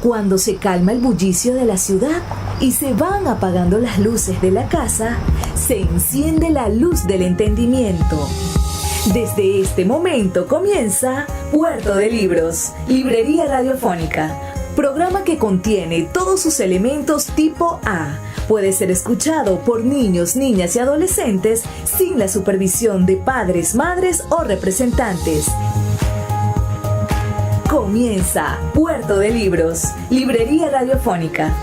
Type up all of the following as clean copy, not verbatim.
Cuando se calma el bullicio de la ciudad y se van apagando las luces de la casa, se enciende la luz del entendimiento. Desde este momento comienza Puerto de Libros, Librería Radiofónica, programa que contiene todos sus elementos tipo A. Puede ser escuchado por niños, niñas y adolescentes sin la supervisión de padres, madres o representantes. Comienza Puerto de Libros, Librería Radiofónica.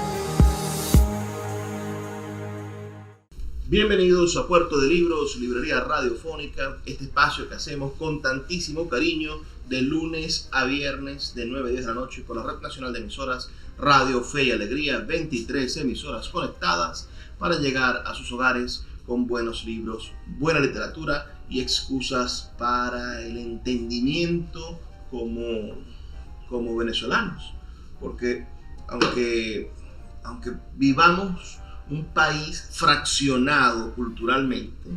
Bienvenidos a Puerto de Libros, Librería Radiofónica, este espacio que hacemos con tantísimo cariño de lunes a viernes de 9 a 10 de la noche por la Red Nacional de Emisoras Radio Fe y Alegría, 23 emisoras conectadas para llegar a sus hogares con buenos libros, buena literatura y excusas para el entendimiento como venezolanos. Porque aunque vivamos un país fraccionado culturalmente,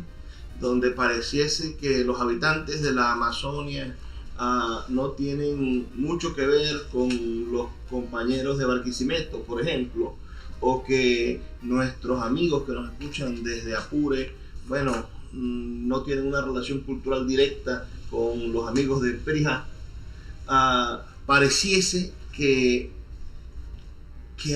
donde pareciese que los habitantes de la Amazonia no tienen mucho que ver con los compañeros de Barquisimeto, por ejemplo, o que nuestros amigos que nos escuchan desde Apure, no tienen una relación cultural directa con los amigos de Perijá, pareciese que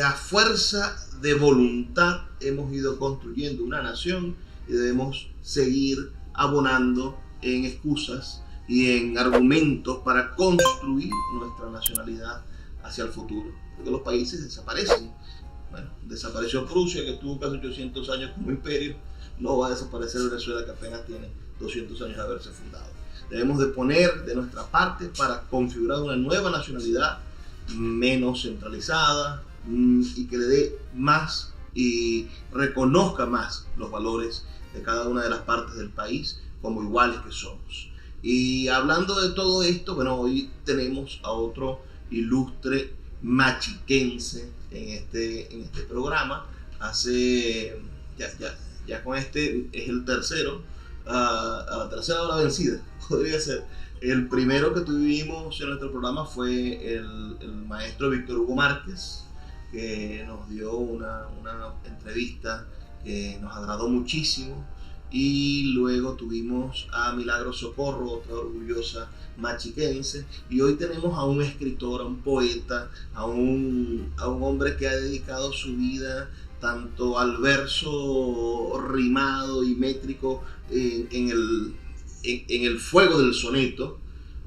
a fuerza de voluntad hemos ido construyendo una nación y debemos seguir abonando en excusas y en argumentos para construir nuestra nacionalidad hacia el futuro, porque los países desaparecen. Desapareció Prusia, que estuvo casi 800 años como imperio, no va a desaparecer Venezuela, que apenas tiene 200 años de haberse fundado. Debemos de poner de nuestra parte para configurar una nueva nacionalidad menos centralizada y que le dé más y reconozca más los valores de cada una de las partes del país como iguales que somos. Y hablando de todo esto, hoy tenemos a otro ilustre machiquense en este programa. Ya con este es el tercero, a la tercera hora vencida, podría ser. El primero que tuvimos en nuestro programa fue el maestro Víctor Hugo Márquez, que nos dio una entrevista que nos agradó muchísimo. Y luego tuvimos a Milagro Socorro, otra orgullosa machiquense. Y hoy tenemos a un escritor, a un poeta, a un hombre que ha dedicado su vida tanto al verso rimado y métrico en el fuego del soneto,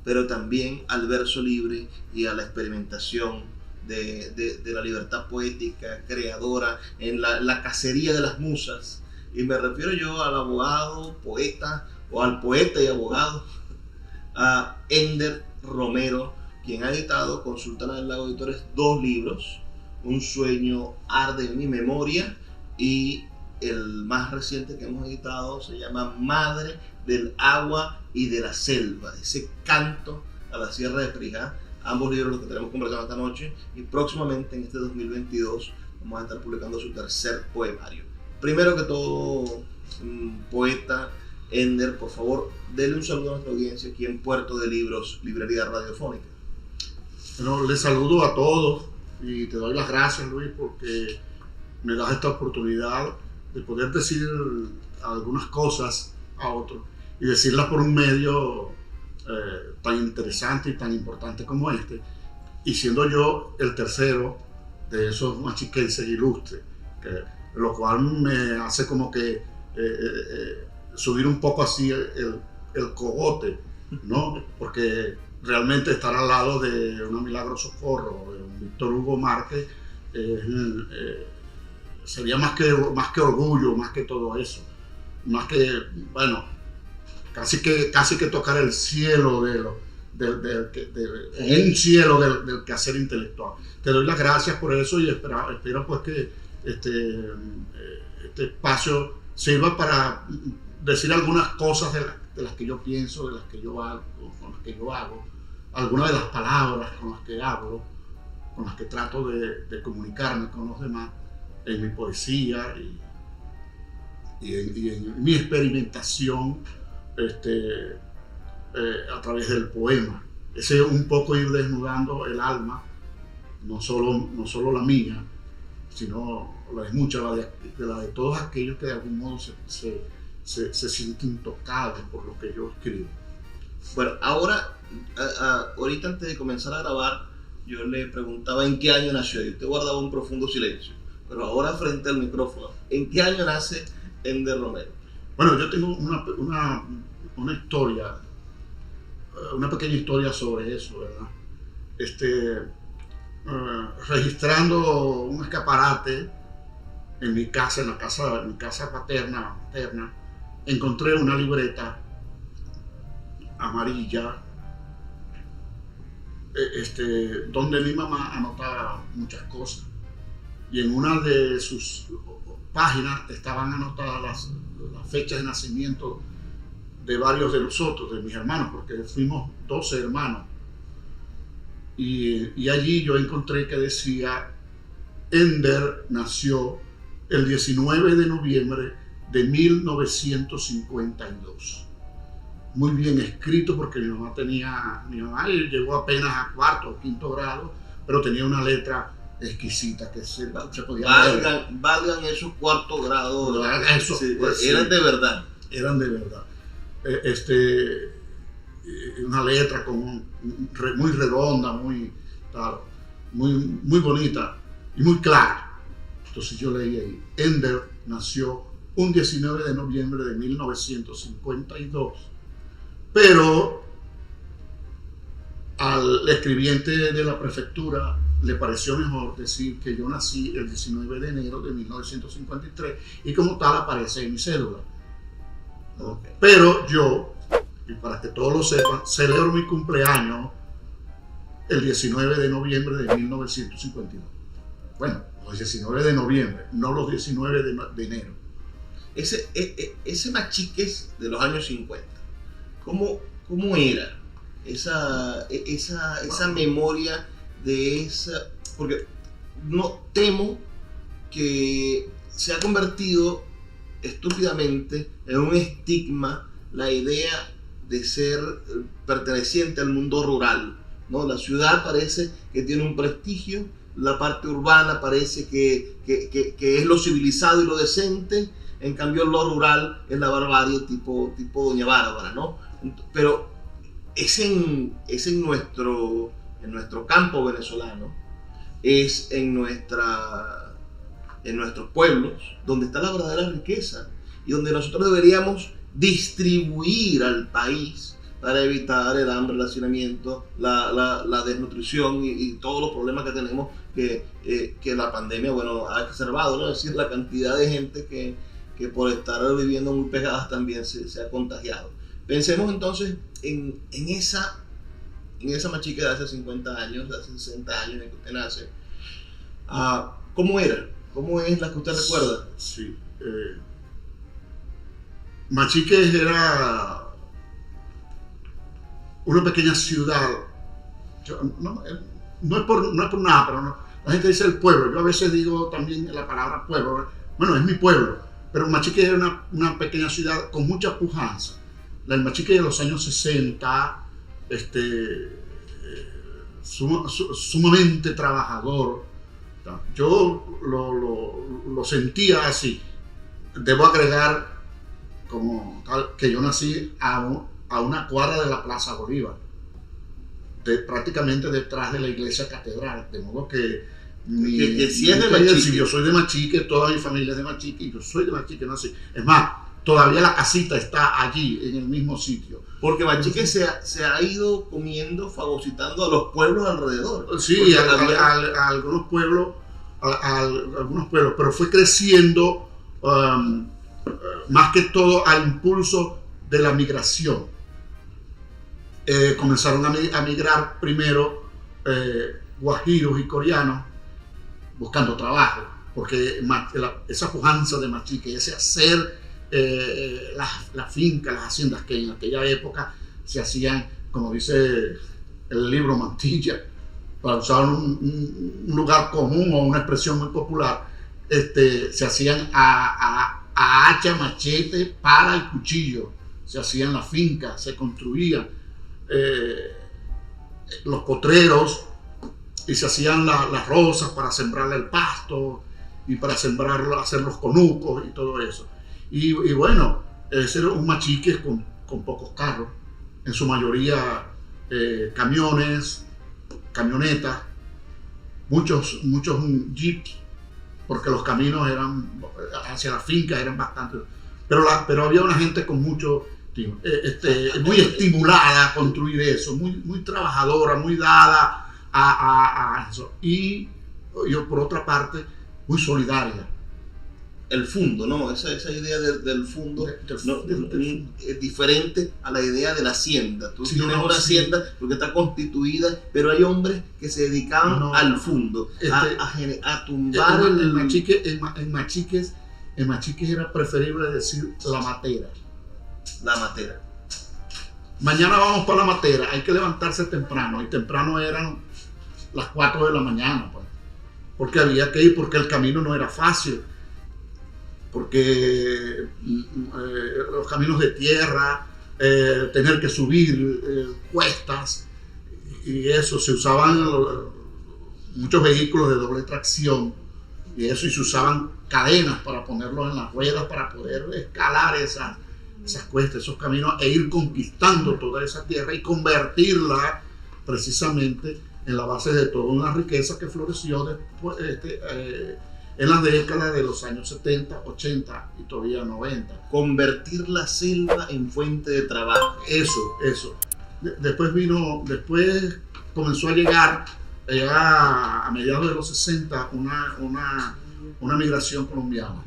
pero también al verso libre y a la experimentación de la libertad poética, creadora, en la cacería de las musas. Y me refiero yo al abogado, poeta, o al poeta y abogado, a Ender Romero, quien ha editado con Sultana del Lago Editores 2 libros, Un sueño arde en mi memoria, y el más reciente que hemos editado se llama Madre del agua y de la selva, ese canto a la sierra de Perijá. Ambos libros los que tenemos conversando esta noche, y próximamente en este 2022 vamos a estar publicando su tercer poemario. Primero que todo, poeta Ender, por favor, denle un saludo a nuestra audiencia aquí en Puerto de Libros, Librería Radiofónica. Bueno, les saludo a todos y te doy las gracias, Luis, porque me das esta oportunidad de poder decir algunas cosas a otros y decirlas por un medio tan interesante y tan importante como este, y siendo yo el tercero de esos machiquenses ilustres, lo cual me hace como que subir un poco así el cogote, ¿no? Porque realmente estar al lado de una Milagro Socorro, de un Víctor Hugo Márquez, sería más que orgullo, más que todo eso, más que, casi que tocar el cielo un cielo del quehacer intelectual. Te doy las gracias por eso y espero pues que este espacio sirva para decir algunas cosas de las que yo pienso, de las que yo hago, con las que yo hago, algunas de las palabras con las que hablo, con las que trato de comunicarme con los demás en mi poesía y en mi experimentación a través del poema. Ese un poco ir desnudando el alma no solo la mía, sino la de muchas, la de todos aquellos que de algún modo se sienten tocados por lo que yo escribo. Bueno, ahora, ahorita antes de comenzar a grabar, yo le preguntaba en qué año nació y usted guardaba un profundo silencio. Pero ahora frente al micrófono, ¿en qué año nace Ender Romero? Bueno, yo tengo una historia, una pequeña historia sobre eso, ¿verdad? Registrando un escaparate en mi casa materna, encontré una libreta amarilla, donde mi mamá anotaba muchas cosas, y en una de sus páginas estaban anotadas las fechas de nacimiento de varios de nosotros, de mis hermanos, porque fuimos 12 hermanos. Y allí yo encontré que decía: Ender nació el 19 de noviembre de 1952. Muy bien escrito, porque mi mamá llegó apenas a cuarto o quinto grado, pero tenía una letra exquisita que se podía leer. Valgan esos cuartos grados. Eso, sí, pues, eran de verdad. Eran de verdad. Una letra muy redonda, muy bonita y muy clara. Entonces yo leí ahí: Ender nació un 19 de noviembre de 1952, pero al escribiente de la prefectura le pareció mejor decir que yo nací el 19 de enero de 1953, y como tal aparece en mi cédula. Okay. Pero yo, y para que todos lo sepan, celebro mi cumpleaños el 19 de noviembre de 1952. Bueno, los 19 de noviembre, no los 19 de enero. Ese Machiques de los años 50, ¿cómo era esa memoria de esa? Porque no temo que se ha convertido estúpidamente en un estigma la idea de ser perteneciente al mundo rural, ¿no? La ciudad parece que tiene un prestigio, la parte urbana parece que es lo civilizado y lo decente, en cambio lo rural es la barbarie tipo Doña Bárbara, ¿no? Pero es en nuestro campo venezolano, es en nuestros pueblos donde está la verdadera riqueza y donde nosotros deberíamos distribuir al país para evitar el hambre, el hacinamiento, la desnutrición y todos los problemas que tenemos que la pandemia, bueno, ha exacerbado, ¿no? Es decir, la cantidad de gente que por estar viviendo muy pegadas también se ha contagiado. Pensemos entonces en esa Machique de hace 50 años, de hace 60 años en que usted nace. ¿Cómo era? ¿Cómo es la que usted recuerda? Sí. Machiques era una pequeña ciudad. No es por nada, pero no, la gente dice el pueblo. Yo a veces digo también la palabra pueblo. Bueno, es mi pueblo, pero Machiques era una pequeña ciudad con mucha pujanza. El Machique de los años 60, sumamente trabajador. Yo lo sentía así. Debo agregar como tal que yo nací a una cuadra de la Plaza Bolívar, prácticamente detrás de la iglesia catedral, de modo que si es de Machique. Si yo soy de Machique, toda mi familia es de Machique, y yo soy de Machique, no sé. Es más, todavía la casita está allí, en el mismo sitio. Porque Machique se ha ido comiendo, fagocitando a los pueblos alrededor. Sí, a algunos pueblos, pero fue creciendo más que todo al impulso de la migración. Comenzaron a migrar primero guajiros y coreanos buscando trabajo, porque esa pujanza de Machique, ese hacer las fincas, las haciendas que en aquella época se hacían, como dice el libro Mantilla, para usar un lugar común o una expresión muy popular, se hacían a hacha, machete, pala y cuchillo. Se hacían las fincas, se construían los potreros, se hacían las rosas para sembrarle el pasto y para sembrarlo, hacer los conucos y todo eso. Y bueno, ese era un machique con pocos carros, en su mayoría camiones, camionetas, muchos jeeps, porque los caminos hacia las fincas eran bastante, pero había una gente con mucho, muy estimulada a construir eso, muy trabajadora, muy dada a eso, y yo por otra parte muy solidaria. El fundo, ¿no? Esa idea del fundo es diferente a la idea de la hacienda. Tú tienes una hacienda porque está constituida, pero hay hombres que se dedicaban al fundo, a tumbar en machiques era preferible decir la matera. La matera. Mañana vamos para la matera, hay que levantarse temprano, y temprano eran las 4 de la mañana, pues, porque había que ir, porque el camino no era fácil, porque los caminos de tierra, tener que subir cuestas, y eso, se usaban muchos vehículos de doble tracción, y se usaban cadenas para ponerlos en las ruedas para poder escalar esas cuestas, esos caminos, e ir conquistando toda esa tierra y convertirla precisamente en la base de toda una riqueza que floreció después, en las décadas de los años 70, 80 y todavía 90. Convertir la selva en fuente de trabajo. Eso. Después comenzó a llegar a mediados de los 60 una migración colombiana.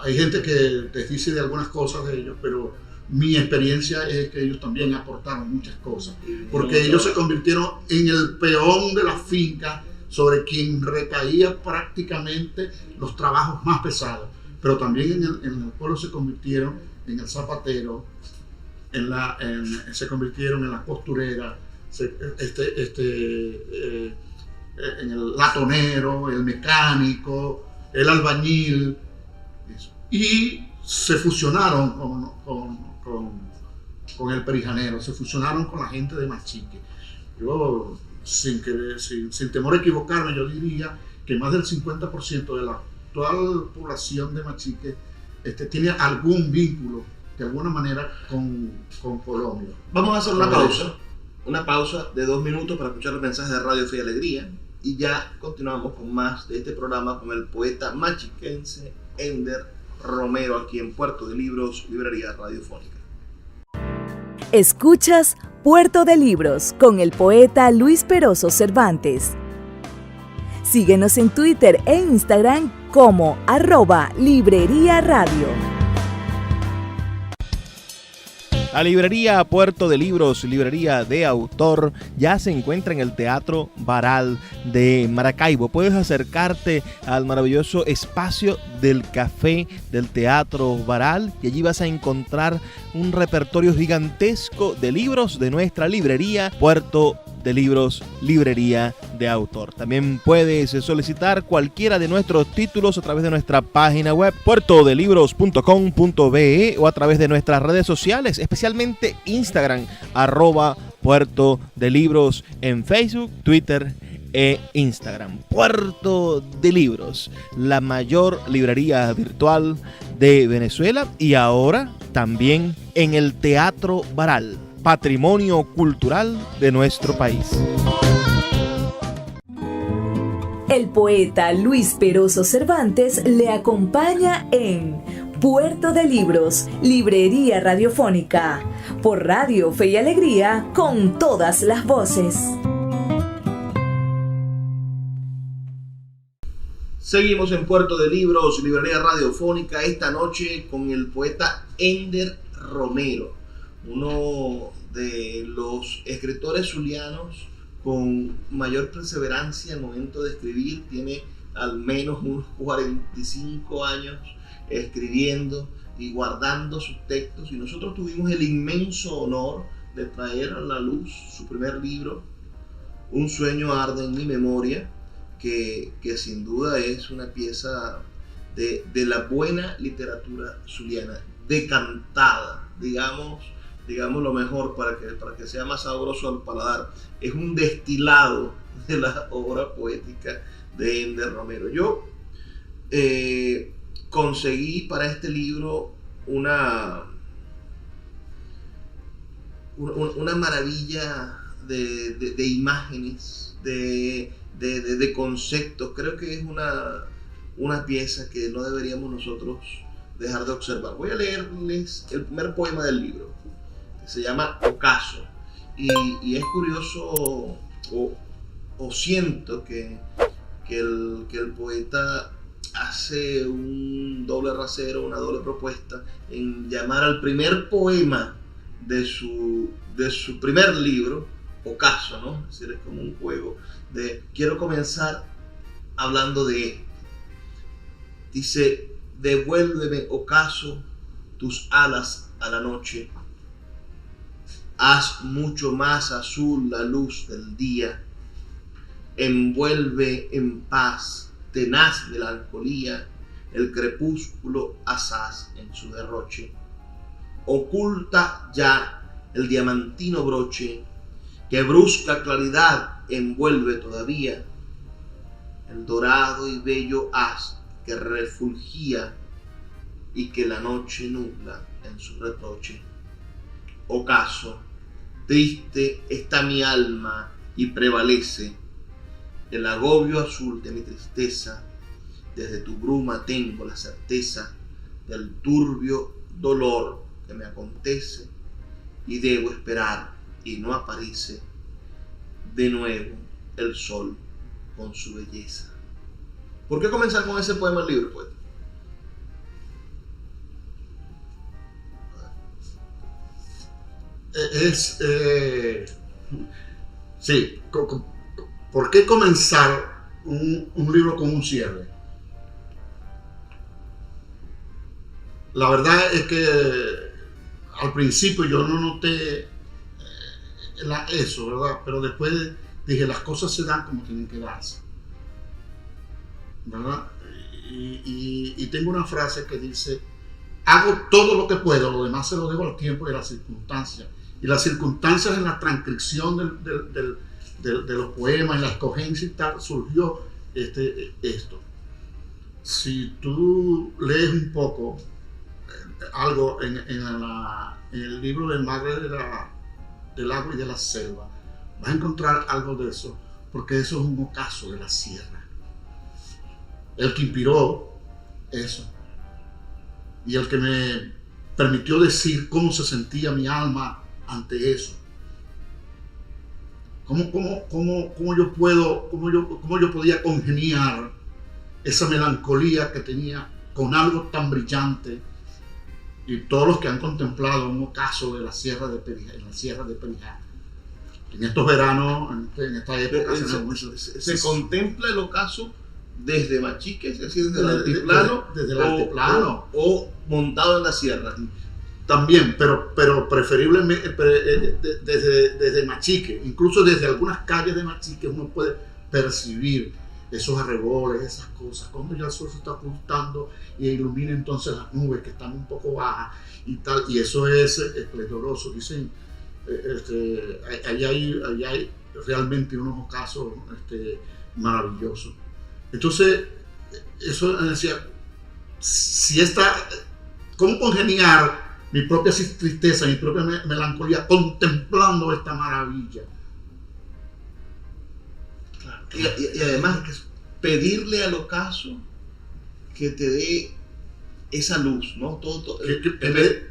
Hay gente que te dice de algunas cosas de ellos, pero mi experiencia es que ellos también aportaron muchas cosas, porque ellos se convirtieron en el peón de la finca, sobre quien recaía prácticamente los trabajos más pesados, pero también en el pueblo se convirtieron en el zapatero, se convirtieron en la costurera, en el latonero, el mecánico, el albañil, eso. Y se fusionaron con el perijanero, se fusionaron con la gente de Machique. Yo, sin temor a equivocarme, yo diría que más del 50% de la total población de Machique tiene algún vínculo de alguna manera con Colombia. Vamos a hacer una pausa de 2 minutos para escuchar los mensajes de Radio Fe y Alegría, y ya continuamos con más de este programa con el poeta machiquense Ender Romero, aquí en Puerto de Libros, Librería Radiofónica. Escuchas Puerto de Libros con el poeta Luis Peroso Cervantes. Síguenos en Twitter e Instagram como @Librería Radio. La librería Puerto de Libros, librería de autor, ya se encuentra en el Teatro Baral de Maracaibo. Puedes acercarte al maravilloso espacio del café del Teatro Baral y allí vas a encontrar un repertorio gigantesco de libros de nuestra librería Puerto de Libros, librería de autor. También puedes solicitar cualquiera de nuestros títulos a través de nuestra página web puertodelibros.com.be o a través de nuestras redes sociales, especialmente Instagram, @Puerto de Libros en Facebook, Twitter e Instagram. Puerto de Libros, la mayor librería virtual de Venezuela, y ahora también en el Teatro Baral, patrimonio cultural de nuestro país. El poeta Luis Peroso Cervantes le acompaña en Puerto de Libros, librería radiofónica, por Radio Fe y Alegría, con todas las voces. Seguimos en Puerto de Libros, librería radiofónica, esta noche con el poeta Ender Romero, uno de los escritores zulianos con mayor perseverancia al momento de escribir. Tiene al menos unos 45 años escribiendo y guardando sus textos, y nosotros tuvimos el inmenso honor de traer a la luz su primer libro, Un sueño arde en mi memoria, que sin duda es una pieza de la buena literatura zuliana, decantada, digamos lo mejor para que sea más sabroso al paladar. Es un destilado de la obra poética de Ender Romero. Yo conseguí para este libro una maravilla de imágenes, de conceptos. Creo que es una pieza que no deberíamos nosotros dejar de observar. Voy a leerles el primer poema del libro, que se llama Ocaso. Y es curioso, o siento que el poeta hace un doble rasero, una doble propuesta en llamar al primer poema de su primer libro Ocaso, ¿no? Es decir, es como un juego de quiero comenzar hablando de esto. Dice: devuélveme, ocaso, tus alas a la noche. Haz mucho más azul la luz del día. Envuelve en paz, tenaz melancolía, el crepúsculo asaz en su derroche. Oculta ya el diamantino broche, que brusca claridad envuelve todavía el dorado y bello haz que refulgía y que la noche nubla en su reproche. Ocaso, triste está mi alma y prevalece el agobio azul de mi tristeza. Desde tu bruma tengo la certeza del turbio dolor que me acontece, y debo esperar y no aparece de nuevo el sol con su belleza. ¿Por qué comenzar con ese poema del libro, poeta? Sí, ¿por qué comenzar un libro con un cierre? La verdad es que al principio yo no noté eso, ¿verdad? Pero después dije, las cosas se dan como tienen que darse, ¿verdad? Y tengo una frase que dice: hago todo lo que puedo, lo demás se lo debo al tiempo y a las circunstancias. Y las circunstancias en la transcripción de los poemas, en la escogencia y tal, surgió esto. Si tú lees un poco algo en el libro de Madre del Agua y de la Selva, vas a encontrar algo de eso, porque eso es un ocaso de la sierra. El que inspiró eso y el que me permitió decir cómo se sentía mi alma ante eso. ¿Cómo yo podía congeniar esa melancolía que tenía con algo tan brillante? Y todos los que han contemplado un ocaso de la sierra de Perijá, en estos veranos, en esta época, se contempla el ocaso desde Machique, es decir, desde el altiplano, desde el altiplano, o montado en la sierra. También, pero preferiblemente desde Machique. Incluso desde algunas calles de Machique uno puede percibir esos arreboles, esas cosas, cuando ya el sol se está ocultando y ilumina entonces las nubes que están un poco bajas y tal, y eso es esplendoroso. Dicen, allá hay realmente unos ocasos maravillosos. Entonces, eso decía, ¿cómo congeniar mi propia tristeza, mi propia melancolía contemplando esta maravilla? Y además pedirle al ocaso que te dé esa luz, ¿no?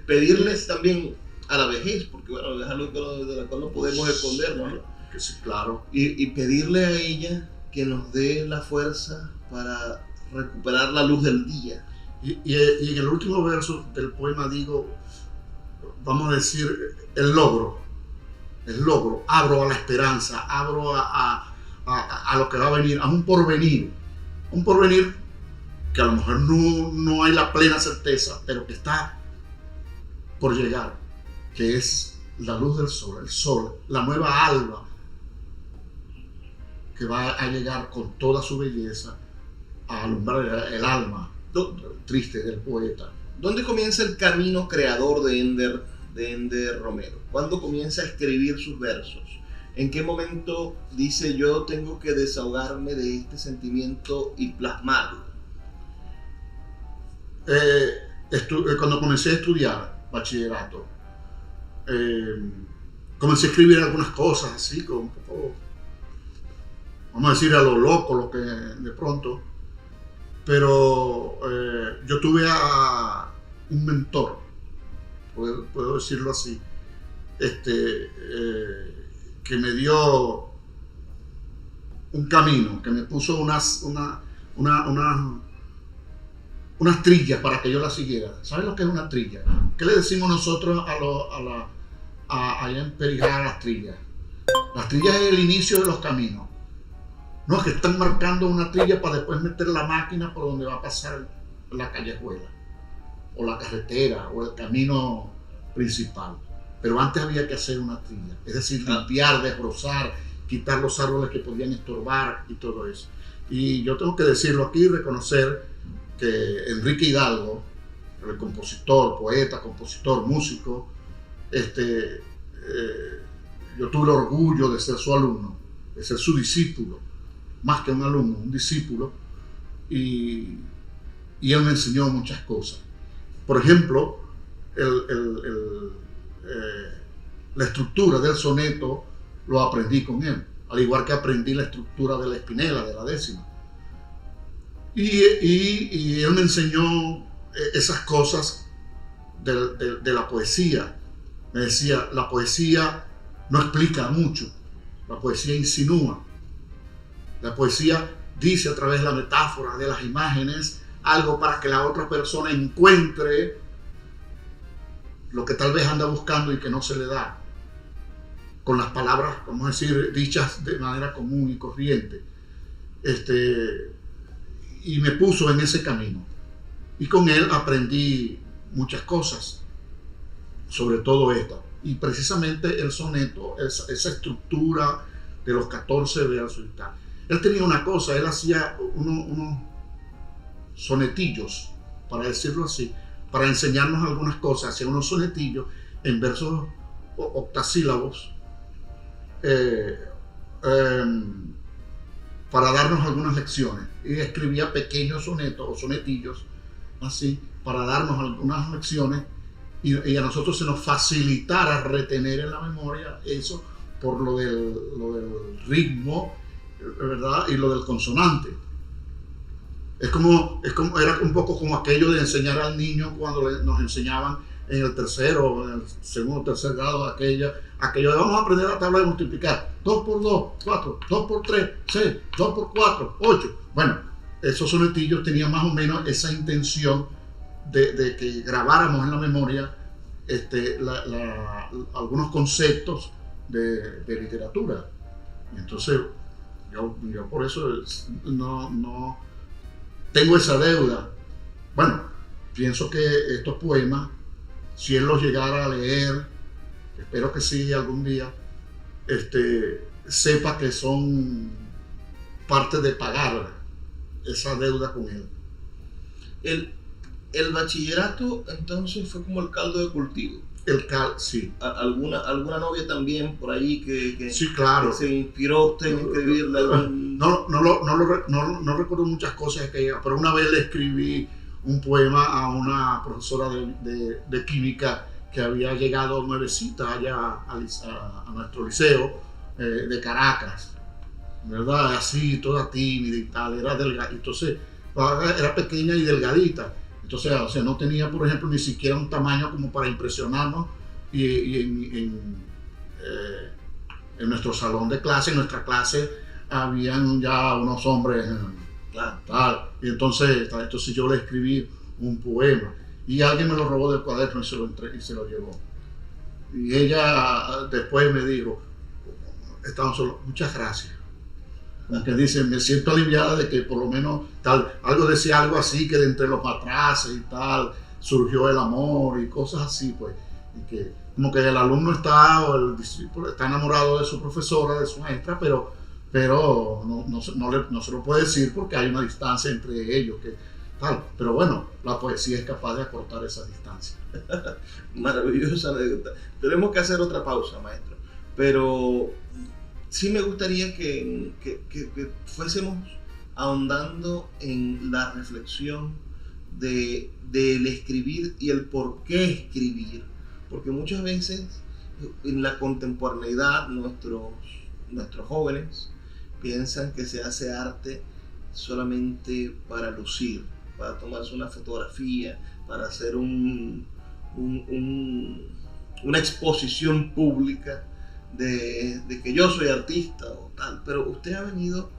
Pedirles también a la vejez, porque bueno, es algo de la cual no podemos escondernos, ¿no? Que sí, claro. Y pedirle a ella que nos dé la fuerza para recuperar la luz del día. Y en el último verso del poema digo, vamos a decir, el logro, abro a la esperanza, abro a lo que va a venir, a un porvenir que a lo mejor no hay la plena certeza, pero que está por llegar, que es la luz del sol, el sol, la nueva alba, que va a llegar con toda su belleza a alumbrar el alma triste del poeta. ¿Dónde comienza el camino creador de Ender Romero? ¿Cuándo comienza a escribir sus versos? ¿En qué momento dice yo tengo que desahogarme de este sentimiento y plasmarlo? Cuando comencé a estudiar bachillerato, comencé a escribir algunas cosas así, como un poco, vamos a decir, a lo loco, lo que de pronto. Pero yo tuve a un mentor, puedo decirlo así, que me dio un camino, que me puso unas trillas para que yo las siguiera. ¿Sabes lo que es una trilla? ¿Qué le decimos nosotros allá en Perijá a las trillas? Las trillas es el inicio de los caminos. No, es que están marcando una trilla para después meter la máquina por donde va a pasar la callejuela, o la carretera, o el camino principal. Pero antes había que hacer una trilla, es decir, limpiar, desbrozar, quitar los árboles que podían estorbar y todo eso. Y yo tengo que decirlo aquí y reconocer que Enrique Hidalgo, el compositor, poeta, compositor, músico, yo tuve el orgullo de ser su alumno, de ser su discípulo, más que un alumno, un discípulo, y él me enseñó muchas cosas. Por ejemplo, la estructura del soneto lo aprendí con él, al igual que aprendí la estructura de la espinela, de la décima. Y él me enseñó esas cosas de la poesía. Me decía, la poesía no explica mucho, la poesía insinúa. La poesía dice a través de la metáfora, de las imágenes, algo para que la otra persona encuentre lo que tal vez anda buscando y que no se le da, con las palabras, vamos a decir, dichas de manera común y corriente. Y me puso en ese camino. Y con él aprendí muchas cosas, sobre todo esta. Y precisamente el soneto, esa estructura de los 14 versos y tal. Él tenía una cosa, él hacía unos sonetillos, para decirlo así, para enseñarnos algunas cosas, hacía unos sonetillos en versos octasílabos, para darnos algunas lecciones. Y escribía pequeños sonetos o sonetillos, así, para darnos algunas lecciones, y a nosotros se nos facilitara retener en la memoria eso por lo del ritmo, ¿verdad? Y lo del consonante. Era un poco como aquello de enseñar al niño cuando nos enseñaban en el tercero, en el segundo o tercer grado, aquello de vamos a aprender la tabla de multiplicar. 2 por 2, 4, 2 por 3, 6, 2 por 4, 8. Bueno, esos sonetillos tenían más o menos esa intención de que grabáramos en la memoria algunos conceptos de literatura. Y entonces yo por eso no tengo esa deuda. Bueno, pienso que estos poemas, si él los llegara a leer, espero que sí algún día, sepa que son parte de pagar esa deuda con él. El bachillerato entonces fue como el caldo de cultivo. Sí. ¿Alguna novia también por ahí que sí, claro, que se inspiró usted en escribirle algún... No recuerdo muchas cosas pero una vez le escribí un poema a una profesora de química que había llegado nuevecita allá a nuestro liceo de Caracas, ¿verdad? Así, toda tímida y tal, era delgada, entonces era pequeña y delgadita. Entonces, o sea, no tenía, por ejemplo, ni siquiera un tamaño como para impresionarnos. Y en nuestro salón de clase, en nuestra clase, habían ya unos hombres, tal. Y entonces yo le escribí un poema. Y alguien me lo robó del cuaderno y se lo llevó. Y ella después me dijo, estaban solos, muchas gracias. Que dice, me siento aliviada de que por lo menos decía algo así, que de entre los matraces y tal surgió el amor y cosas así, pues, y que como que el alumno o el discípulo está enamorado de su profesora, de su maestra, pero no se lo puede decir porque hay una distancia entre ellos, tal. Pero bueno, la poesía es capaz de acortar esa distancia. Maravillosa anécdota. Tenemos que hacer otra pausa, maestro, pero sí me gustaría que fuésemos ahondando en la reflexión del escribir y el por qué escribir, porque muchas veces en la contemporaneidad nuestros jóvenes piensan que se hace arte solamente para lucir, para tomarse una fotografía, para hacer una exposición pública de que yo soy artista o tal, pero usted ha venido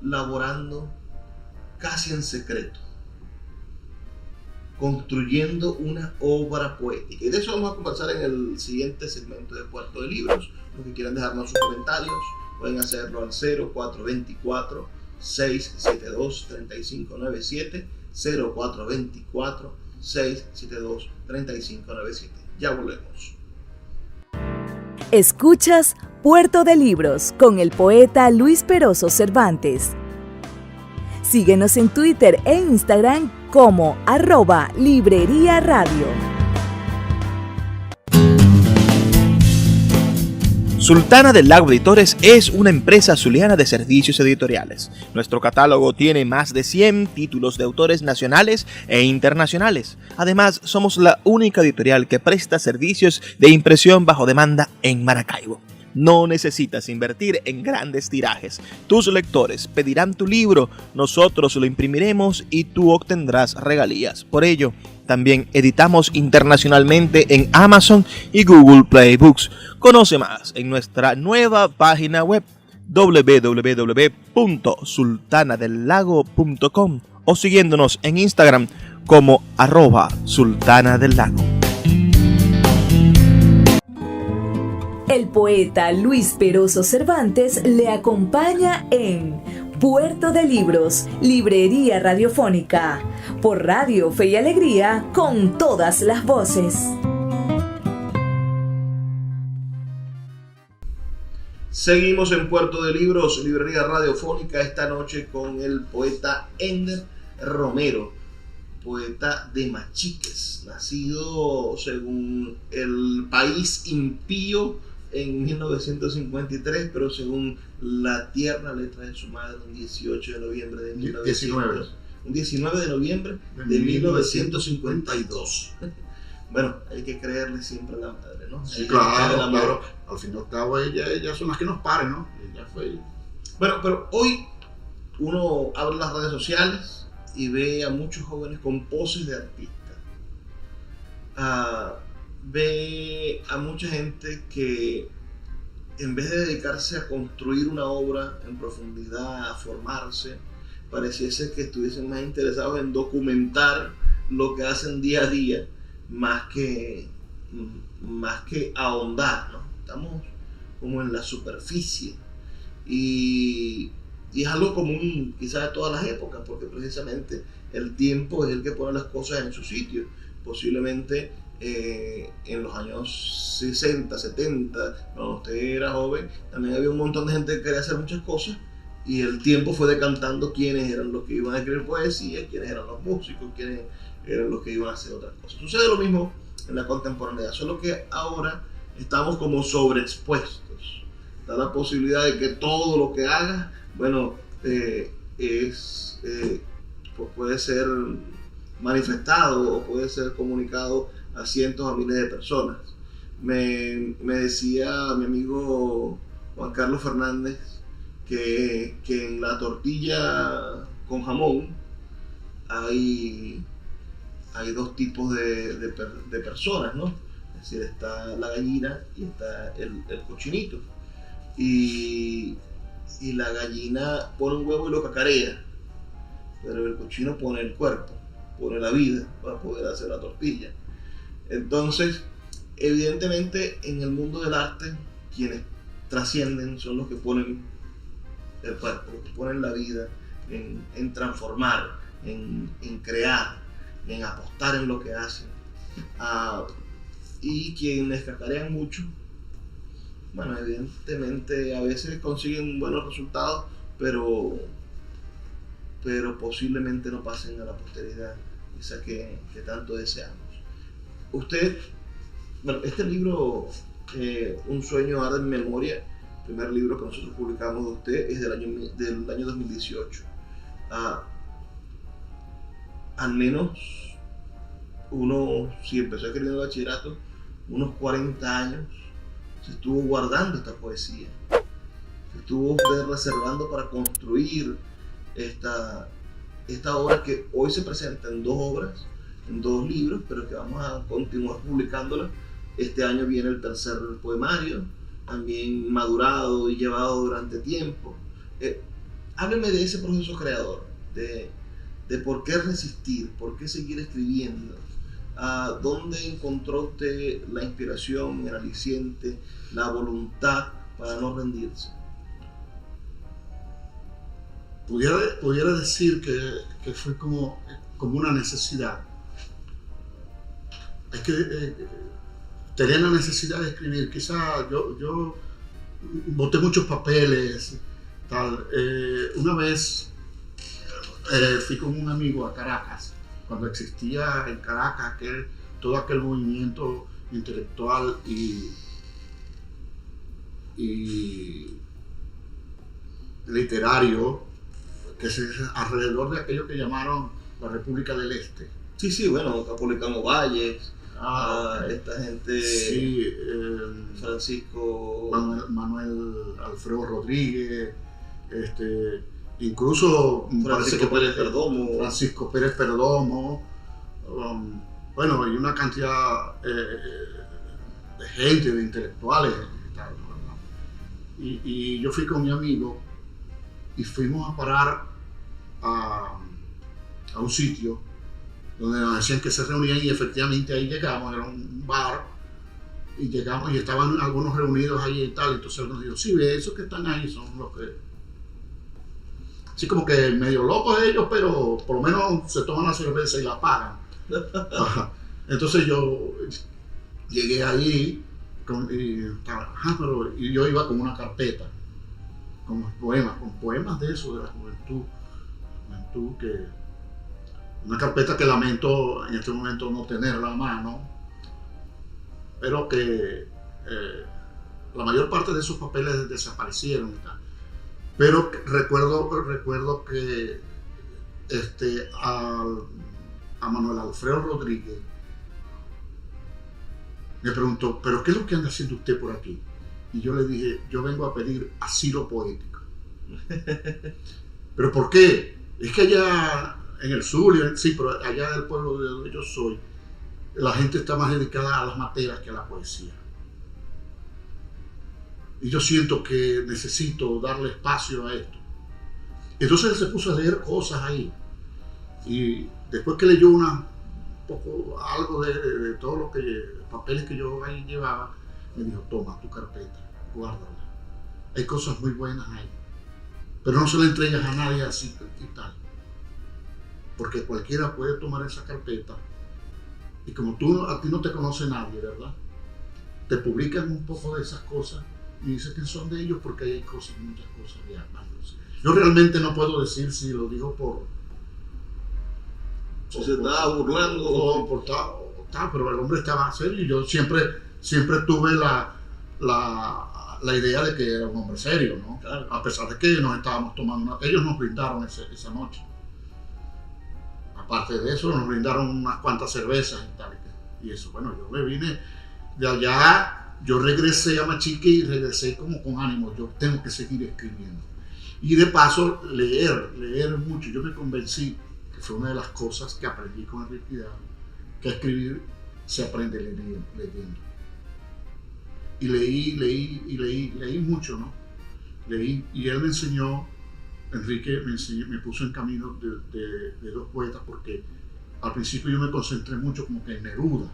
laborando casi en secreto, construyendo una obra poética. Y de eso vamos a conversar en el siguiente segmento de Puerto de Libros. Los que quieran dejarnos sus comentarios pueden hacerlo al 0424-672-3597, 0424-672-3597. Ya volvemos. Escuchas Puerto de Libros con el poeta Luis Peroso Cervantes. Síguenos en Twitter e Instagram como @Librería Radio. Sultana del Lago Editores es una empresa zuliana de servicios editoriales. Nuestro catálogo tiene más de 100 títulos de autores nacionales e internacionales. Además, somos la única editorial que presta servicios de impresión bajo demanda en Maracaibo. No necesitas invertir en grandes tirajes. Tus lectores pedirán tu libro, nosotros lo imprimiremos y tú obtendrás regalías. Por ello, también editamos internacionalmente en Amazon y Google Play Books. Conoce más en nuestra nueva página web www.sultanadelago.com o siguiéndonos en Instagram como @sultanadelago. El poeta Luis Peroso Cervantes le acompaña en Puerto de Libros, Librería Radiofónica, por Radio Fe y Alegría, con todas las voces. Seguimos en Puerto de Libros, Librería Radiofónica, esta noche con el poeta Ender Romero, poeta de Machiques, nacido según el país impío en 1953, pero según la tierna letra de su madre, un 18 de noviembre de 1952. Bueno, hay que creerle siempre a la madre, ¿no? Sí, claro. Al fin y al cabo, ellas son las que nos paren, ¿no? Ella fue... Bueno, pero hoy uno abre las redes sociales y ve a muchos jóvenes con poses de artista. Ve a mucha gente que en vez de dedicarse a construir una obra en profundidad, a formarse, pareciese que estuviesen más interesados en documentar lo que hacen día a día, más que ahondar, ¿no? Estamos como en la superficie y es algo común quizás de todas las épocas, porque precisamente el tiempo es el que pone las cosas en su sitio. Posiblemente en los años 60, 70, cuando usted era joven, también había un montón de gente que quería hacer muchas cosas y el tiempo fue decantando quiénes eran los que iban a escribir poesía, quiénes eran los músicos, quiénes eran los que iban a hacer otras cosas. Sucede lo mismo en la contemporaneidad, solo que ahora estamos como sobreexpuestos. Da la posibilidad de que todo lo que hagas, bueno, puede ser manifestado o puede ser comunicado a cientos, a miles de personas. Me decía mi amigo Juan Carlos Fernández que en la tortilla con jamón hay dos tipos de personas, ¿no? Es decir, está la gallina y está el cochinito. Y la gallina pone un huevo y lo cacarea, pero el cochino pone el cuerpo, pone la vida para poder hacer la tortilla. Entonces, evidentemente, en el mundo del arte, quienes trascienden son los que ponen el cuerpo, los que ponen la vida en transformar, en crear, en apostar en lo que hacen. Y quienes cacarean mucho, bueno, evidentemente a veces consiguen buenos resultados, pero posiblemente no pasen a la posteridad, esa que tanto deseamos. Usted, bueno, este libro, Un sueño arde en memoria, primer libro que nosotros publicamos de usted es del año 2018. Al menos uno, si empezó escribiendo bachillerato, unos 40 años, se estuvo guardando esta poesía. Se estuvo usted reservando para construir esta obra que hoy se presenta en 2 obras, en 2 libros, pero que vamos a continuar publicándola. Este año viene el tercer poemario, también madurado y llevado durante tiempo. Hábleme de ese proceso creador, de por qué resistir, por qué seguir escribiendo. ¿Dónde encontró usted la inspiración, el aliciente, la voluntad para no rendirse? Pudiera decir que fue como una necesidad. Es que tenía la necesidad de escribir. Quizá yo boté muchos papeles, tal. Una vez fui con un amigo a Caracas, cuando existía en Caracas todo aquel movimiento intelectual y literario que es alrededor de aquello que llamaron la República del Este. Sí, bueno, Capolicano Valles, esta gente, sí, Francisco Manuel Alfredo Rodríguez, incluso Francisco Pérez Perdomo, bueno, y una cantidad de gente, de intelectuales y tal, ¿no? Y yo fui con mi amigo y fuimos a parar a un sitio donde nos decían que se reunían, y efectivamente ahí llegamos, era un bar, y llegamos y estaban algunos reunidos ahí y tal. Entonces nos dijo, sí, esos que están ahí son los que, así como que medio locos ellos, pero por lo menos se toman la cerveza y la pagan. Entonces yo llegué ahí y yo iba con una carpeta con poemas de eso, de la juventud que una carpeta que lamento en este momento no tenerla a mano, pero que la mayor parte de esos papeles desaparecieron y tal. Pero recuerdo que a Manuel Alfredo Rodríguez me preguntó, ¿pero qué es lo que anda haciendo usted por aquí? Y yo le dije, yo vengo a pedir asilo poético. ¿Pero por qué? Es que allá en el sur, sí, pero allá del pueblo de donde yo soy, la gente está más dedicada a las materas que a la poesía. Y yo siento que necesito darle espacio a esto. Entonces él se puso a leer cosas ahí. Y después que leyó algo de todos los papeles que yo ahí llevaba, me dijo, toma tu carpeta, guárdala. Hay cosas muy buenas ahí. Pero no se la entregas a nadie así y tal. Porque cualquiera puede tomar esa carpeta y como a ti no te conoce nadie, ¿verdad? Te publican un poco de esas cosas y dicen que son de ellos porque hay muchas cosas de ambos. Yo realmente no puedo decir si lo dijo si se estaba burlando pero el hombre estaba serio y yo siempre tuve la idea de que era un hombre serio, ¿no? Claro. A pesar de que nos estábamos tomando ellos nos brindaron esa noche. Aparte de eso, nos brindaron unas cuantas cervezas y tal. Y eso, bueno, yo me vine de allá, yo regresé a Machique y regresé como con ánimo. Yo tengo que seguir escribiendo. Y de paso, leer mucho. Yo me convencí, que fue una de las cosas que aprendí con Enrique Hidalgo, que a escribir se aprende leyendo. Y leí mucho, ¿no? Leí, y él me enseñó. Enrique me puso en camino de 2 poetas, porque al principio yo me concentré mucho como que en Neruda.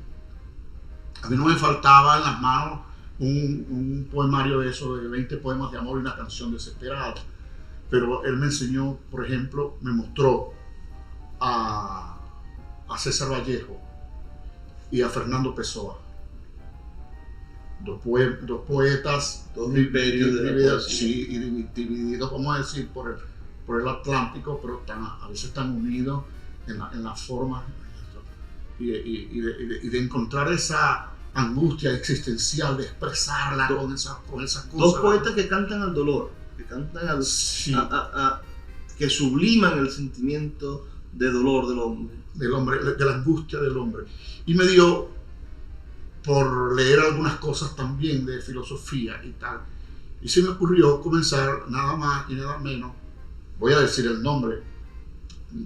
A mí no me faltaba en las manos un poemario de eso, de 20 poemas de amor y una canción desesperada. Pero él me enseñó, por ejemplo, me mostró a César Vallejo y a Fernando Pessoa. Dos poetas, dos imperios de la poesía. Sí, y divididos, vamos a decir, por el Atlántico, pero a veces están unidos en la forma y de encontrar esa angustia existencial de expresarla con esas cosas. Dos poetas que cantan al dolor, que cantan al, Sí. que subliman el sentimiento de dolor del hombre. De la angustia del hombre. Y me dio por leer algunas cosas también de filosofía y tal. Y se me ocurrió comenzar nada más y nada menos, voy a decir el nombre,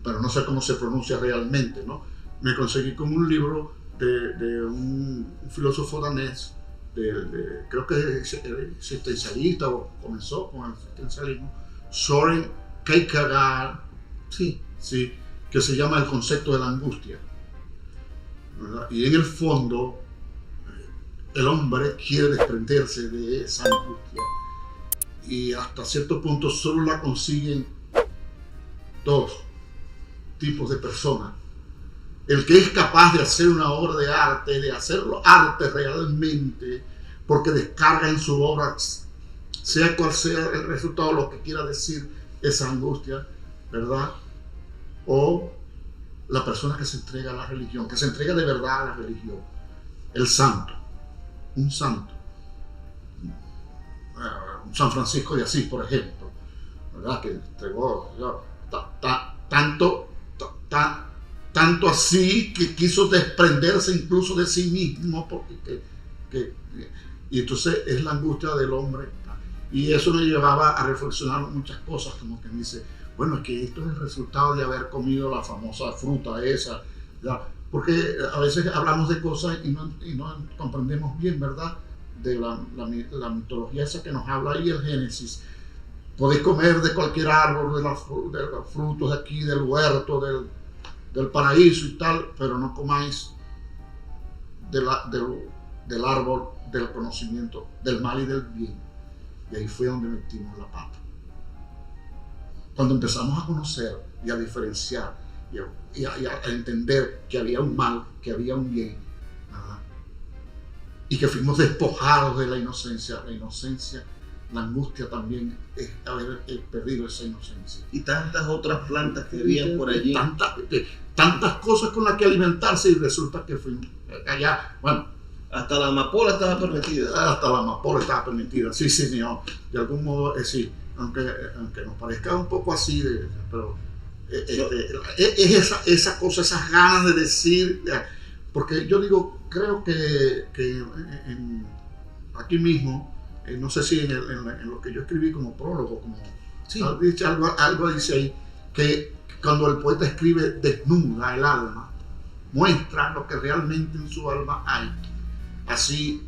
pero no sé cómo se pronuncia realmente, ¿no? Me conseguí con un libro de un filósofo danés, creo que es existencialista o comenzó con el existencialismo, Søren Kierkegaard, sí, que se llama El concepto de la angustia, ¿verdad? Y en el fondo el hombre quiere desprenderse de esa angustia y hasta cierto punto solo la consiguen dos tipos de personas: el que es capaz de hacer una obra de arte, de hacerlo arte realmente, porque descarga en su obra, sea cual sea el resultado, lo que quiera decir esa angustia, ¿verdad? O la persona que se entrega a la religión, que se entrega de verdad a la religión, el santo, un santo, San Francisco de Asís, por ejemplo, ¿verdad? Que entregó tanto así que quiso desprenderse incluso de sí mismo, porque y entonces es la angustia del hombre. Y eso me llevaba a reflexionar muchas cosas, como que me dice, bueno, es que esto es el resultado de haber comido la famosa fruta esa, ¿ya? Porque a veces hablamos de cosas y no comprendemos bien, ¿verdad? De la mitología esa que nos habla ahí, el Génesis. Podéis comer de cualquier árbol, de los frutos de aquí, del huerto, del paraíso y tal, pero no comáis del árbol del conocimiento del mal y del bien. Y ahí fue donde metimos la pata. Cuando empezamos a conocer y a diferenciar y a entender que había un mal, que había un bien, ¿verdad? Y que fuimos despojados de la inocencia. La angustia también es haber perdido esa inocencia. Y tantas otras plantas que habían por allí. Tantas cosas con las que alimentarse, y resulta que fuimos allá, bueno. Hasta la amapola estaba permitida. Sí, señor. De algún modo, sí. Aunque nos parezca un poco así, pero es esa cosa, esas ganas de decir. Porque yo digo, creo que aquí mismo, no sé si en lo que yo escribí como prólogo, sí. algo dice ahí, que cuando el poeta escribe desnuda el alma, muestra lo que realmente en su alma hay. Así,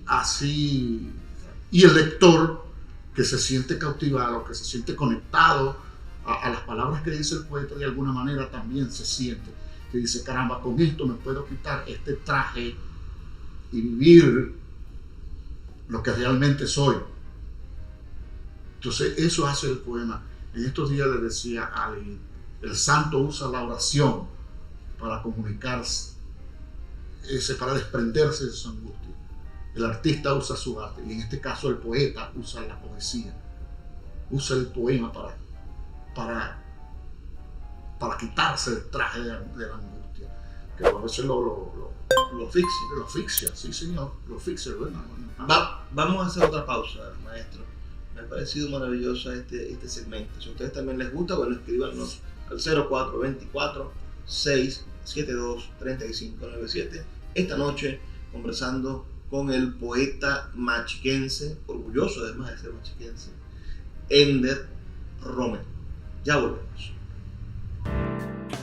y el lector que se siente cautivado, que se siente conectado a las palabras que dice el poeta, de alguna manera también se siente, que dice, caramba, con esto me puedo quitar este traje y vivir lo que realmente soy. Entonces eso hace el poema. En estos días le decía a alguien, el santo usa la oración para comunicarse, para desprenderse de su angustia. El artista usa su arte, y en este caso el poeta usa la poesía, usa el poema para quitarse el traje de la angustia, que a veces lo asfixia, sí señor, lo asfixia, ¿verdad? Vamos a hacer otra pausa, maestro. Me ha parecido maravilloso este segmento. Si a ustedes también les gusta, bueno, escríbanos al 0424-672-3597. Esta noche conversando con el poeta machiquense, orgulloso además de ser machiquense, Ender Romero. Ya volvemos.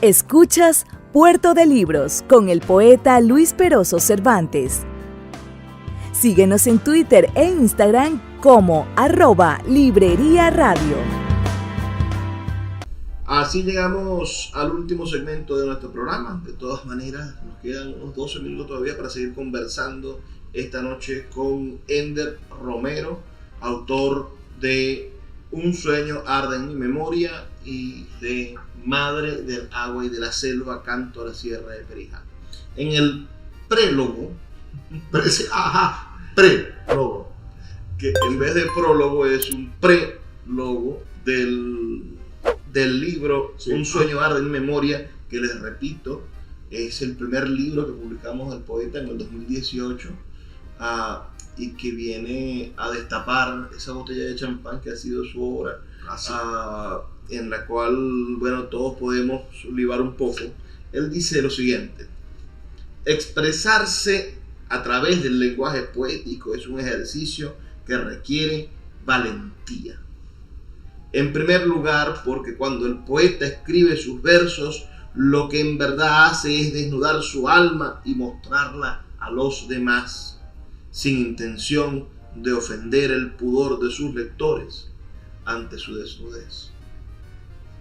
Escuchas Puerto de Libros con el poeta Luis Peroso Cervantes. Síguenos en Twitter e Instagram como @Librería Radio. Así llegamos al último segmento de nuestro programa. De todas maneras, nos quedan unos 12 minutos todavía para seguir conversando esta noche con Ender Romero, autor de Un sueño arde en mi memoria y de Madre del agua y de la selva, canto a la sierra de Perijá. En el prólogo, que en vez de prólogo es un prelogo del libro, sí, Un sueño arde en mi memoria, que les repito, es el primer libro que publicamos del poeta en el 2018. y que viene a destapar esa botella de champán que ha sido su obra, en la cual, bueno, todos podemos libar un poco. Él dice lo siguiente: expresarse a través del lenguaje poético es un ejercicio que requiere valentía. En primer lugar, porque cuando el poeta escribe sus versos, lo que en verdad hace es desnudar su alma y mostrarla a los demás, sin intención de ofender el pudor de sus lectores ante su desnudez.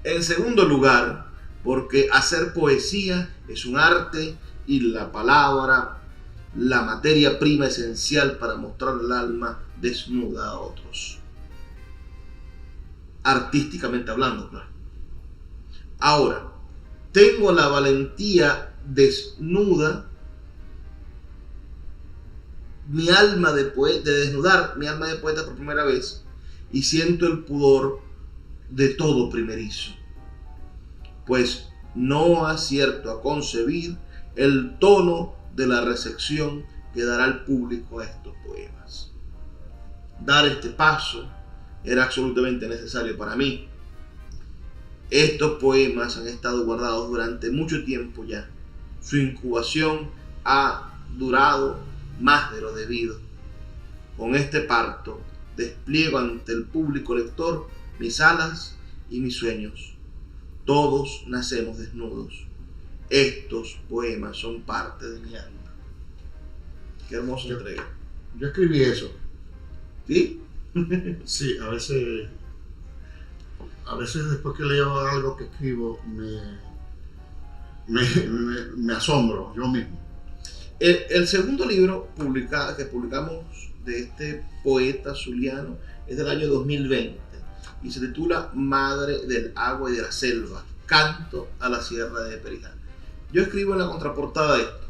En segundo lugar, porque hacer poesía es un arte y la palabra, la materia prima esencial para mostrar el alma desnuda a otros. Artísticamente hablando, claro. Ahora, tengo la valentía desnuda, mi alma de desnudar mi alma de poeta por primera vez, y siento el pudor de todo primerizo, pues no acierto a concebir el tono de la recepción que dará el público a estos poemas. Dar este paso era absolutamente necesario para mí. Estos poemas han estado guardados durante mucho tiempo ya. Su incubación ha durado más de lo debido. Con este parto despliego ante el público lector mis alas y mis sueños. Todos nacemos desnudos. Estos poemas son parte de mi alma. Qué hermosa entrega. Yo escribí eso. ¿Sí? Sí, a veces después que leo algo que escribo me asombro yo mismo. El segundo libro que publicamos de este poeta zuliano es del año 2020 y se titula Madre del Agua y de la Selva, Canto a la Sierra de Perijá. Yo escribo en la contraportada esto: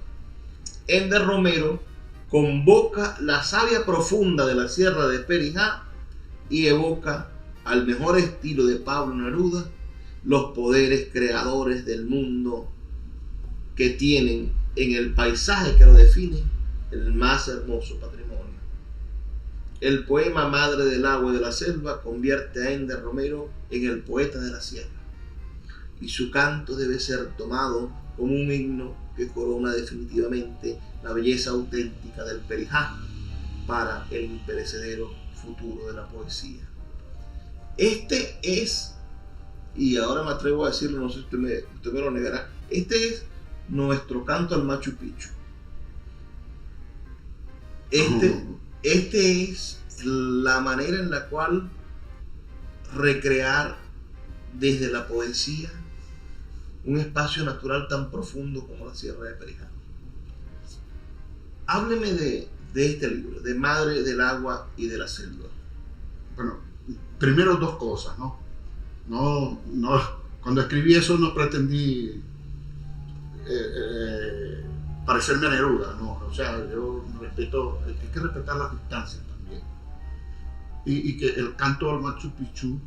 Ender Romero convoca la savia profunda de la Sierra de Perijá y evoca, al mejor estilo de Pablo Neruda, los poderes creadores del mundo que tienen en el paisaje que lo define el más hermoso patrimonio. El poema Madre del Agua y de la Selva convierte a Ender Romero en el poeta de la sierra, y su canto debe ser tomado como un himno que corona definitivamente la belleza auténtica del Perijá para el imperecedero futuro de la poesía. Este es, y ahora me atrevo a decirlo, no sé si usted me lo negará, este es nuestro canto al Machu Picchu. Este es la manera en la cual recrear desde la poesía un espacio natural tan profundo como la Sierra de Perijá. Hábleme de este libro, de Madre del Agua y de la Selva. Bueno, primero dos cosas, ¿no? No, cuando escribí eso no pretendí parecerme a Neruda, ¿no? O sea, yo respeto, hay que respetar las distancias también. Y que el canto al Machu Picchu,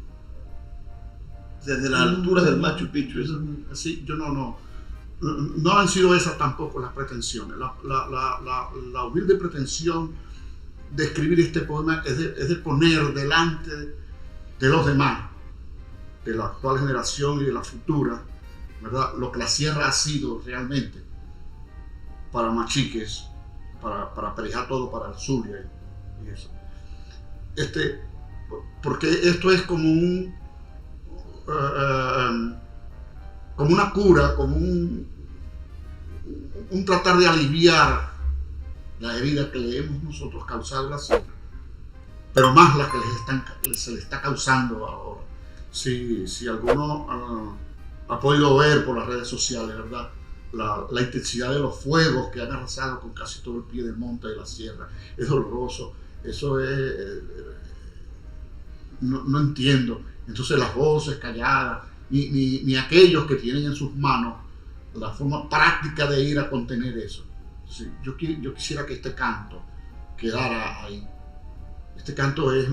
desde las alturas del Machu Picchu, eso. Sí, yo no han sido esas tampoco las pretensiones. La humilde pretensión de escribir este poema es de poner delante de los demás, de la actual generación y de la futura, ¿verdad?, lo que la sierra ha sido realmente para Machiques, para Perijá, todo, para el Zulia y eso. Porque esto es como como una cura, como un tratar de aliviar la herida que le hemos nosotros causado a la sierra, pero más la que se le está causando ahora. Si alguno ha podido ver por las redes sociales, ¿verdad?, la intensidad de los fuegos que han arrasado con casi todo el pie del monte de la sierra, es doloroso. Eso es, no entiendo. Entonces las voces calladas, ni aquellos que tienen en sus manos la forma práctica de ir a contener eso. Sí, yo quisiera que este canto quedara ahí. Este canto es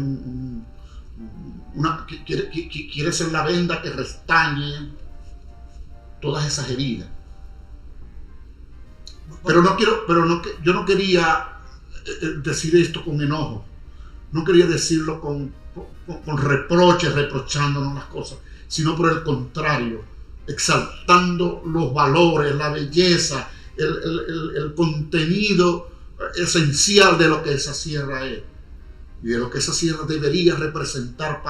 quiere ser la venda que restañe todas esas heridas. Pero yo no quería decir esto con enojo. No quería decirlo con reproches, reprochándonos las cosas, sino por el contrario, exaltando los valores, la belleza, el contenido esencial de lo que esa sierra es y de lo que esa sierra debería representar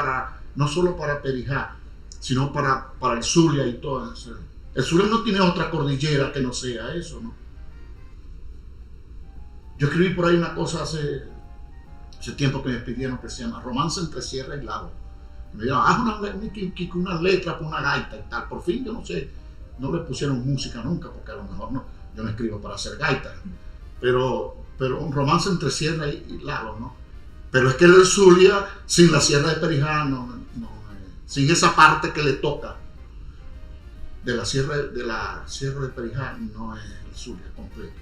no solo para Perijá, sino para el Zulia y todo eso. El Zulia no tiene otra cordillera que no sea eso, ¿no? Yo escribí por ahí una cosa hace tiempo que me pidieron, que se llama Romance entre Sierra y Lago. Me dijeron, haz una letra para una gaita y tal. Por fin, yo no sé, no le pusieron música nunca, porque a lo mejor yo no escribo para hacer gaita. Pero un romance entre Sierra y Lago, ¿no? Pero es que el Zulia, sin la Sierra de Perijá, sin esa parte que le toca de la Sierra de Perijá, no es el Zulia completo.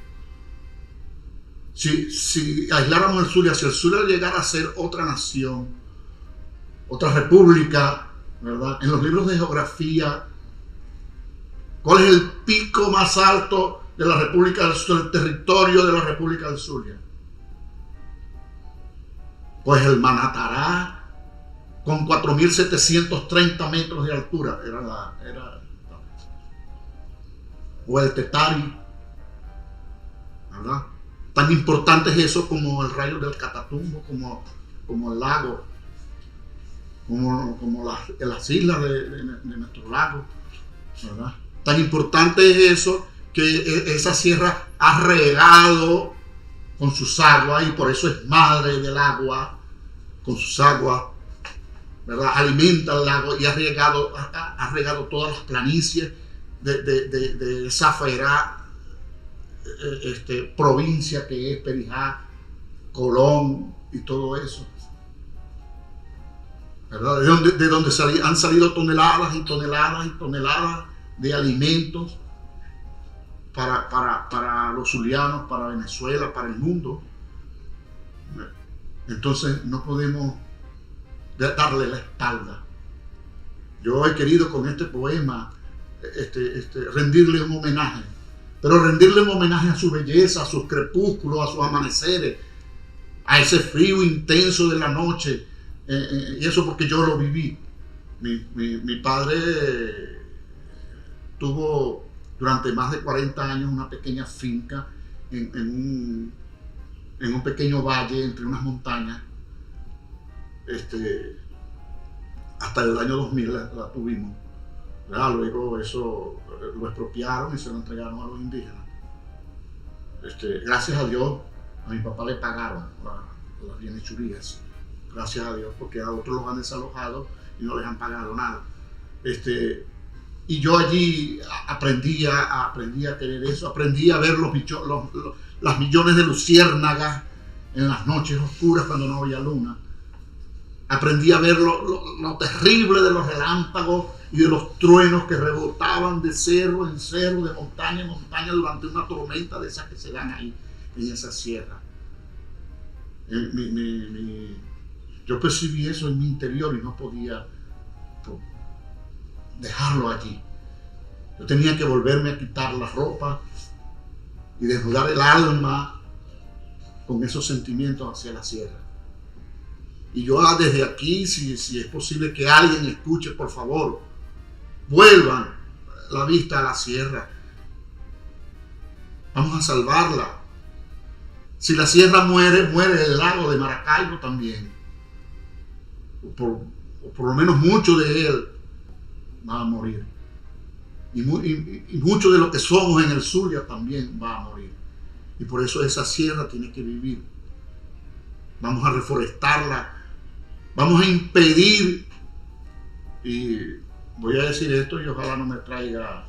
Si aisláramos el Zulia, si el Zulia llegara a ser otra nación, otra república, ¿verdad? En los libros de geografía, ¿cuál es el pico más alto de la República del Zulia, el territorio de la República del Zulia? Pues el Manatará, con 4.730 metros de altura, o el Tetari, ¿verdad? Tan importante es eso como el rayo del Catatumbo, como el lago, como las islas de nuestro lago, ¿verdad? Tan importante es eso que esa sierra ha regado con sus aguas, y por eso es madre del agua, con sus aguas, ¿verdad? Alimenta el lago y ha regado todas las planicies de esa feraz provincia que es Perijá, Colón y todo eso, ¿verdad? De donde han salido toneladas y toneladas y toneladas de alimentos para los zulianos, para Venezuela, para el mundo. Entonces no podemos darle la espalda. Yo he querido con este poema rendirle un homenaje, pero rendirle un homenaje a su belleza, a sus crepúsculos, a sus amaneceres, a ese frío intenso de la noche, y eso porque yo lo viví. Mi padre tuvo durante más de 40 años una pequeña finca en un pequeño valle entre unas montañas. Hasta el año 2000 la tuvimos. Luego eso lo expropiaron y se lo entregaron a los indígenas. Gracias a Dios, a mi papá le pagaron las bienhechurías. Gracias a Dios, porque a otros los han desalojado y no les han pagado nada. Y yo allí aprendí a querer eso, aprendí a ver las millones de luciérnagas en las noches oscuras cuando no había luna. Aprendí a ver lo terrible de los relámpagos y de los truenos que rebotaban de cerro en cerro, de montaña en montaña durante una tormenta de esas que se dan ahí en esa sierra. Yo percibí eso en mi interior y no podía dejarlo allí. Yo tenía que volverme a quitar la ropa y desnudar el alma con esos sentimientos hacia la sierra. Y yo desde aquí, si es posible que alguien escuche, por favor, vuelvan la vista a la sierra. Vamos a salvarla. Si la sierra muere, muere el lago de Maracaibo también. O por lo menos mucho de él va a morir. Y mucho de lo que somos en el Zulia también va a morir. Y por eso esa sierra tiene que vivir. Vamos a reforestarla. Vamos a impedir, y voy a decir esto y ojalá no me traiga,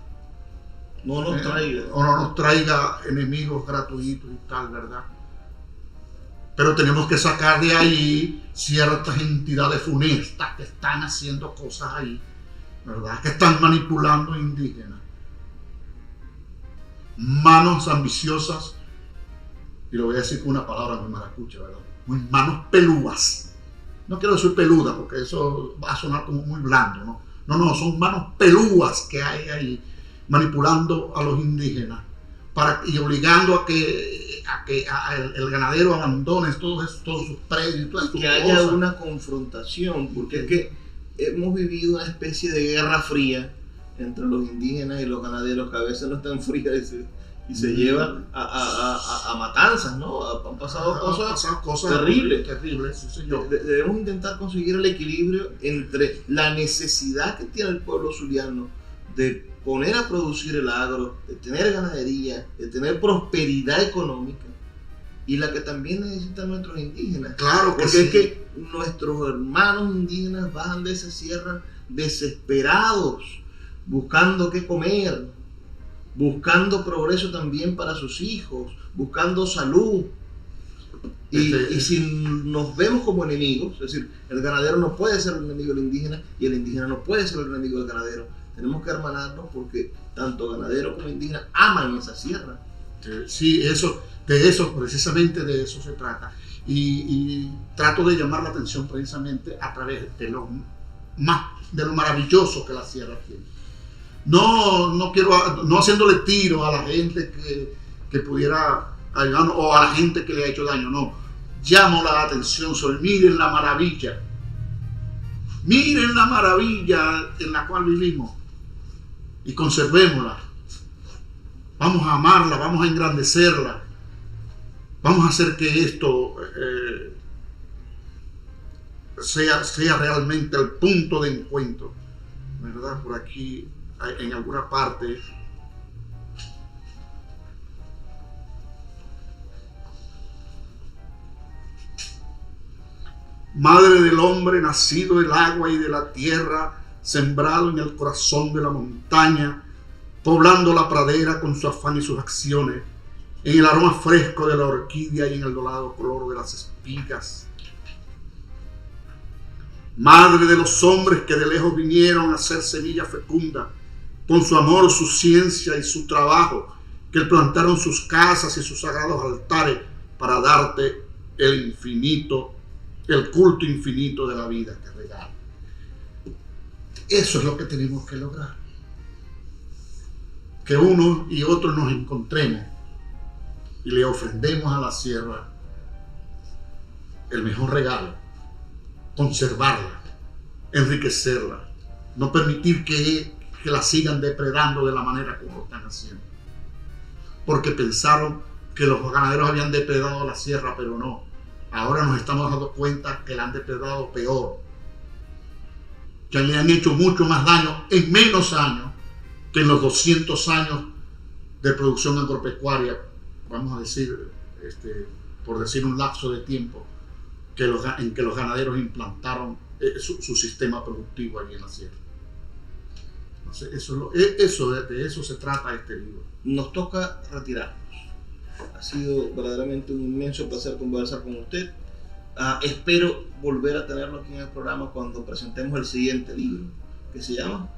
no nos traiga enemigos gratuitos y tal, ¿verdad? Pero tenemos que sacar de ahí ciertas entidades funestas que están haciendo cosas ahí, ¿verdad? Que están manipulando indígenas. Manos ambiciosas, y lo voy a decir con una palabra muy maracucha, ¿verdad? Manos pelúas. No quiero decir peluda porque eso va a sonar como muy blando, ¿no? No, son manos pelúas que hay ahí manipulando a los indígenas y obligando a que el ganadero abandone todos sus predios y todas sus que cosas. haya una confrontación, porque es que hemos vivido una especie de guerra fría entre los indígenas y los ganaderos, que a veces no están frías y se lleva a matanzas, ¿no? Han pasado cosas terribles. Sí, señor. Debemos intentar conseguir el equilibrio entre la necesidad que tiene el pueblo zuliano de poner a producir el agro, de tener ganadería, de tener prosperidad económica, y la que también necesitan nuestros indígenas. Claro que porque sí. es que nuestros hermanos indígenas bajan de esa sierra desesperados, buscando qué comer, buscando progreso también para sus hijos, buscando salud. Y si nos vemos como enemigos, es decir, el ganadero no puede ser el enemigo del indígena y el indígena no puede ser el enemigo del ganadero. Tenemos que hermanarnos porque tanto ganadero como indígena aman esa sierra. Sí, precisamente de eso se trata. Y trato de llamar la atención precisamente a través de lo maravilloso que la sierra tiene. No haciéndole tiro a la gente que pudiera ayudar o a la gente que le ha hecho daño, no. Llamo la atención sobre, miren la maravilla en la cual vivimos y conservémosla. Vamos a amarla, vamos a engrandecerla, vamos a hacer que esto sea realmente el punto de encuentro, ¿verdad? Por aquí, en alguna parte, madre del hombre, nacido del agua y de la tierra, sembrado en el corazón de la montaña, poblando la pradera con su afán y sus acciones, en el aroma fresco de la orquídea y en el dorado color de las espigas. Madre de los hombres que de lejos vinieron a ser semilla fecunda, con su amor, su ciencia y su trabajo, que plantaron sus casas y sus sagrados altares para darte el culto infinito de la vida que regala. Eso es lo que tenemos que lograr. Que unos y otros nos encontremos y le ofrendemos a la sierra el mejor regalo: conservarla, enriquecerla, no permitir que la sigan depredando de la manera como lo están haciendo. Porque pensaron que los ganaderos habían depredado la sierra, pero no. Ahora nos estamos dando cuenta que la han depredado peor, que le han hecho mucho más daño en menos años que en los 200 años de producción agropecuaria, vamos a decir, por decir un lapso de tiempo, en que los ganaderos implantaron su sistema productivo allí en la sierra. Entonces, de eso se trata este libro. Nos toca retirarnos. Ha sido verdaderamente un inmenso placer conversar con usted. Espero volver a tenerlo aquí en el programa cuando presentemos el siguiente libro, que se llama...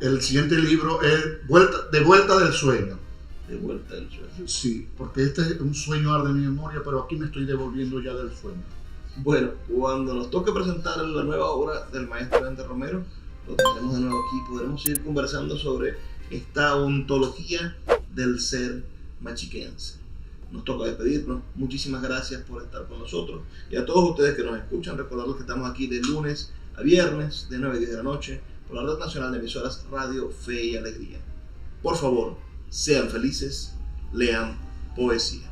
El siguiente libro es De Vuelta del Sueño. De Vuelta del Sueño. Sí, porque este es un sueño arde mi memoria, pero aquí me estoy devolviendo ya del sueño. Bueno, cuando nos toque presentar la nueva obra del maestro Dante Romero, lo tendremos de nuevo aquí. Podremos seguir conversando sobre esta ontología del ser machiquense. Nos toca despedirnos. Muchísimas gracias por estar con nosotros. Y a todos ustedes que nos escuchan, recordarles que estamos aquí de lunes a viernes, de 9 a 10 de la noche, por la Red Nacional de Emisoras Radio Fe y Alegría. Por favor, sean felices, lean poesía.